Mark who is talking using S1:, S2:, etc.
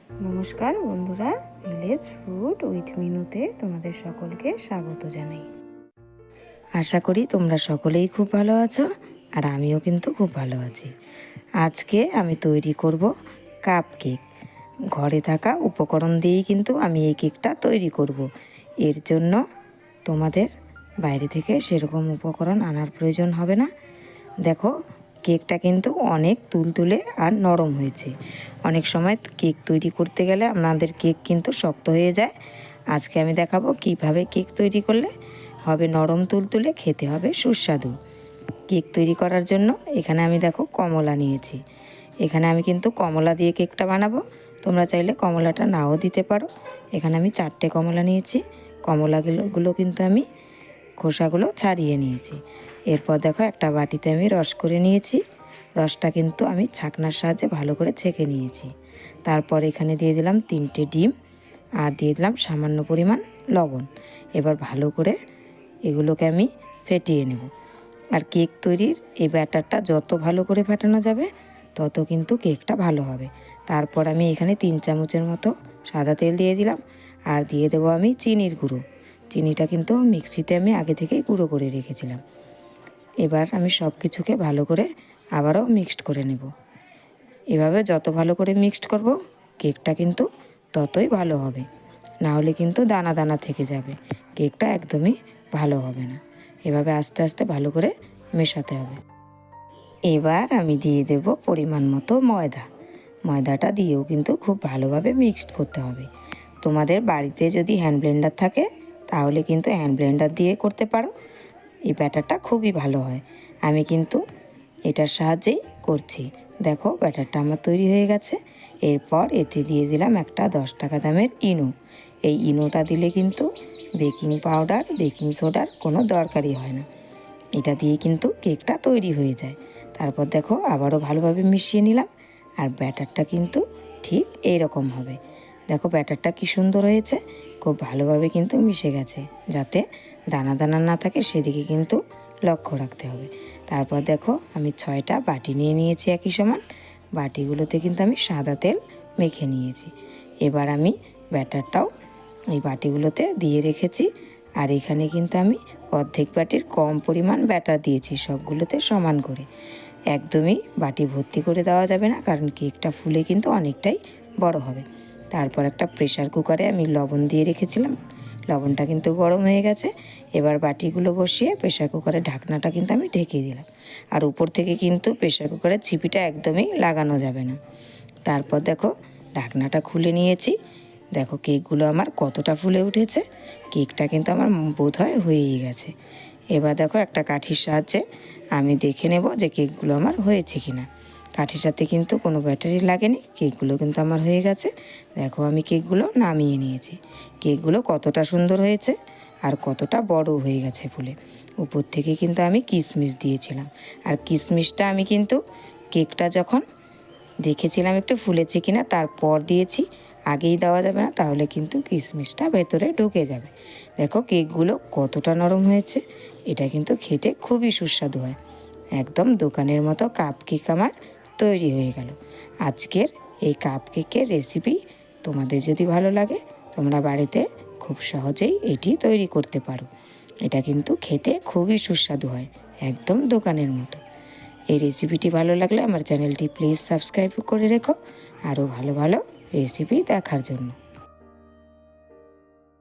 S1: নমস্কার বন্ধুরা, village food with মিনুতে তোমাদের সকলকে স্বাগত জানাই। আশা করি তোমরা সকলেই খুব ভালো আছো, আর আমিও কিন্তু খুব ভালো আছি। আজকে আমি তৈরি করব কাপ কেক। ঘরে থাকা উপকরণ দিয়েই কিন্তু আমি এই কেকটা তৈরি করব। এর জন্য তোমাদের বাইরে থেকে সেরকম উপকরণ আনার প্রয়োজন হবে না। দেখো, কেকটা কিন্তু অনেক তুলতুলে আর নরম হয়েছে। অনেক সময় কেক তৈরি করতে গেলে আমাদের কেক কিন্তু শক্ত হয়ে যায়। আজকে আমি দেখাবো কিভাবে কেক তৈরি করলে হবে নরম তুলতুলে, খেতে হবে সুস্বাদু। কেক তৈরি করার জন্য এখানে আমি দেখো কমলা নিয়েছি। এখানে আমি কিন্তু কমলা দিয়ে কেকটা বানাবো। তোমরা চাইলে কমলাটা নাও দিতে পারো। এখানে আমি 4টে কমলা নিয়েছি। কমলাগুলো কিন্তু আমি খোসাগুলো ছাড়িয়ে নিয়েছি। এরপর দেখো একটা বাটিতে আমি রস করে নিয়েছি। রসটা কিন্তু আমি ছাঁকনার সাহায্যে ভালো করে ছেঁকে নিয়েছি। তারপর এখানে দিয়ে দিলাম 3টে ডিম আর দিয়ে দিলাম সামান্য পরিমাণ লবণ। এবার ভালো করে এগুলোকে আমি ফেটিয়ে নেব। আর কেক তৈরির এই ব্যাটারটা যত ভালো করে ফেটানো যাবে তত কিন্তু কেকটা ভালো হবে। তারপর আমি এখানে 3 চামচের মতো সাদা তেল দিয়ে দিলাম, আর দিয়ে দেবো আমি চিনির গুঁড়ো। চিনিটা কিন্তু মিক্সিতে আমি আগে থেকেই গুঁড়ো করে রেখেছিলাম। এবার আমি সব কিছুকে ভালো করে আবারও মিক্সড করে নেব। এভাবে যত ভালো করে মিক্সড করব কেকটা কিন্তু ততই ভালো হবে, না হলে কিন্তু দানা দানা থেকে যাবে, কেকটা একদমই ভালো হবে না। এভাবে আস্তে আস্তে ভালো করে মেশাতে হবে। এবার আমি দিয়ে দেব পরিমাণ মতো ময়দা। ময়দাটা দিয়েও কিন্তু খুব ভালোভাবে মিক্সড করতে হবে। তোমাদের বাড়িতে যদি হ্যান্ড ব্লেন্ডার থাকে তাহলে কিন্তু হ্যান্ড ব্লেন্ডার দিয়ে করতে পারো। এই ব্যাটারটা খুবই ভালো হয়। আমি কিন্তু এটার সাহায্যেই করছি। দেখো, ব্যাটারটা আমার তৈরি হয়ে গেছে। এরপর এতে দিয়ে দিলাম একটা 10 টাকা দামের ইনো। এই ইনোটা দিলে কিন্তু বেকিং পাউডার, বেকিং সোডার কোনো দরকারই হয় না। এটা দিয়ে কিন্তু কেকটা তৈরি হয়ে যায়। তারপর দেখো আবারও ভালোভাবে মিশিয়ে নিলাম। আর ব্যাটারটা কিন্তু ঠিক এইরকম হবে। দেখো ব্যাটারটা কি সুন্দর হয়েছে, খুব ভালোভাবে কিন্তু মিশে গেছে। যাতে দানা দানা না থাকে সেদিকে কিন্তু লক্ষ্য রাখতে হবে। তারপর দেখো আমি 6টা বাটি নিয়ে নিয়েছি একই সমান। বাটিগুলোতে কিন্তু আমি সাদা তেল মেখে নিয়েছি। এবার আমি ব্যাটারটাও এই বাটিগুলোতে দিয়ে রেখেছি। আর এখানে কিন্তু আমি অর্ধেক বাটির কম পরিমাণ ব্যাটার দিয়েছি, সবগুলোতে সমান করে। একদমই বাটি ভর্তি করে দেওয়া যাবে না, কারণ কেকটা ফুলে কিন্তু অনেকটাই বড় হবে। তারপর একটা প্রেসার কুকারে আমি লবণ দিয়ে রেখেছিলাম। লবণটা কিন্তু গরম হয়ে গেছে। এবার বাটিগুলো বসিয়ে প্রেসার কুকারের ঢাকনাটা কিন্তু আমি ঢেকে দিলাম। আর উপর থেকে কিন্তু প্রেসার কুকারের ছিপিটা একদমই লাগানো যাবে না। তারপর দেখো ঢাকনাটা খুলে নিয়েছি। দেখো কেকগুলো আমার কতটা ফুলে উঠেছে। কেকটা কিন্তু আমার বোধহয় হয়েই গেছে। এবার দেখো একটা কাঠির সাহায্যে আমি দেখে নেব যে কেকগুলো আমার হয়েছে কিনা। কাঠিটাতে কিন্তু কোনো ব্যাটারি লাগেনি, কেকগুলো কিন্তু আমার হয়ে গেছে। দেখো আমি কেকগুলো নামিয়ে নিয়েছি। কেকগুলো কতটা সুন্দর হয়েছে আর কতটা বড় হয়ে গেছে ফুলে। উপর থেকে কিন্তু আমি কিশমিশ দিয়েছিলাম। আর কিশমিশটা আমি কিন্তু কেকটা যখন দেখেছিলাম একটু ফুলেছে কিনা তারপর দিয়েছি। আগেই দেওয়া যাবে না, তাহলে কিন্তু কিশমিশটা ভেতরে ঢুকে যাবে। দেখো কেকগুলো কতটা নরম হয়েছে। এটা কিন্তু খেতে খুবই সুস্বাদু হয়। একদম দোকানের মতো কাপ কেক আমার তৈরি হয়ে গেল। আজকের এই কাপ কেকের রেসিপি তোমাদের যদি ভালো লাগে তোমরা বাড়িতে খুব সহজেই এটি তৈরি করতে পারো। এটা কিন্তু খেতে খুবই সুস্বাদু হয়, একদম দোকানের মতো। এই রেসিপিটি ভালো লাগলে আমার চ্যানেলটি প্লিজ সাবস্ক্রাইব করে রেখো আরও ভালো ভালো রেসিপি দেখার জন্য।